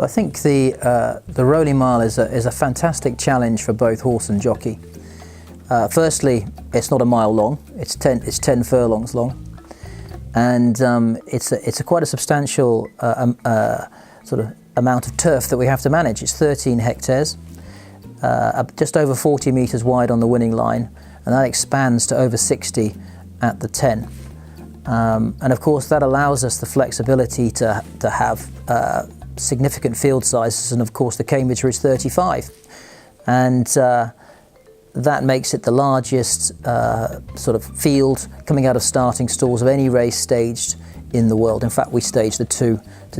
I think the Rowley Mile is a fantastic challenge for both horse and jockey. Firstly, it's not a mile long; it's 10 furlongs long, and it's quite a substantial sort of amount of turf that we have to manage. It's 13 hectares, just over 40 metres wide on the winning line, and that expands to over 60 at the 10. And of course, that allows us the flexibility to have significant field sizes, and of course the Cambridgeshire is 35, and that makes it the largest sort of field coming out of starting stalls of any race staged in the world. In fact, we staged the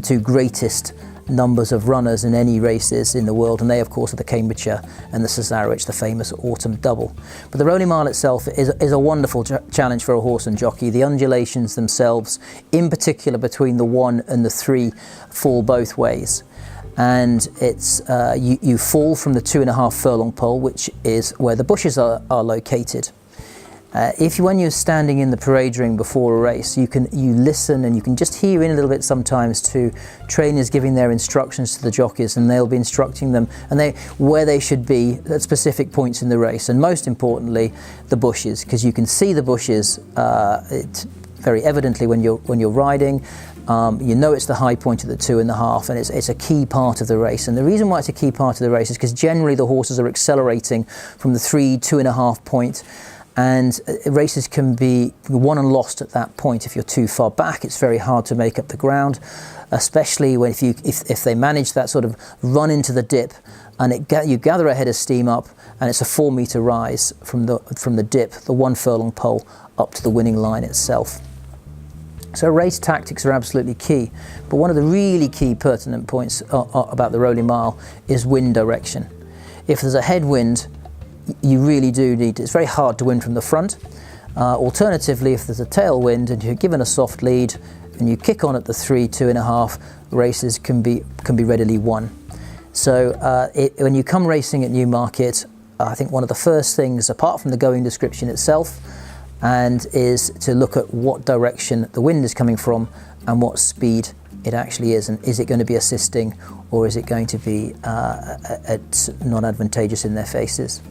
two greatest numbers of runners in any races in the world, and they of course are the Cambridgeshire and the Cesarewitch, the famous autumn double. But the Rowley Mile itself is a wonderful challenge for a horse and jockey. The undulations themselves, in particular between the 1 and the 3, fall both ways, and it's you fall from the 2.5 furlong pole, which is where the bushes are located. When you're standing in the parade ring before a race, you listen, and you can just hear in a little bit sometimes to trainers giving their instructions to the jockeys, and they'll be instructing them and where they should be at specific points in the race, and most importantly the bushes, because you can see the bushes very evidently when you're riding. You know it's the high point of the 2.5, and it's a key part of the race. And the reason why it's a key part of the race is because generally the horses are accelerating from the 2.5 point, and races can be won and lost at that point. If you're too far back, it's very hard to make up the ground, especially if they manage that sort of run into the dip, and you gather a head of steam up, and it's a 4-metre rise from the dip, the 1 furlong pole, up to the winning line itself. So race tactics are absolutely key, but one of the really key pertinent points about the Rowley Mile is wind direction. If there's a headwind, you really do need it's very hard to win from the front. Alternatively, if there's a tailwind and you're given a soft lead and you kick on at the 2.5, races can be readily won. So when you come racing at Newmarket, I think one of the first things, apart from the going description itself, is to look at what direction the wind is coming from and what speed it actually is, and is it going to be assisting, or is it going to be non-advantageous in their faces.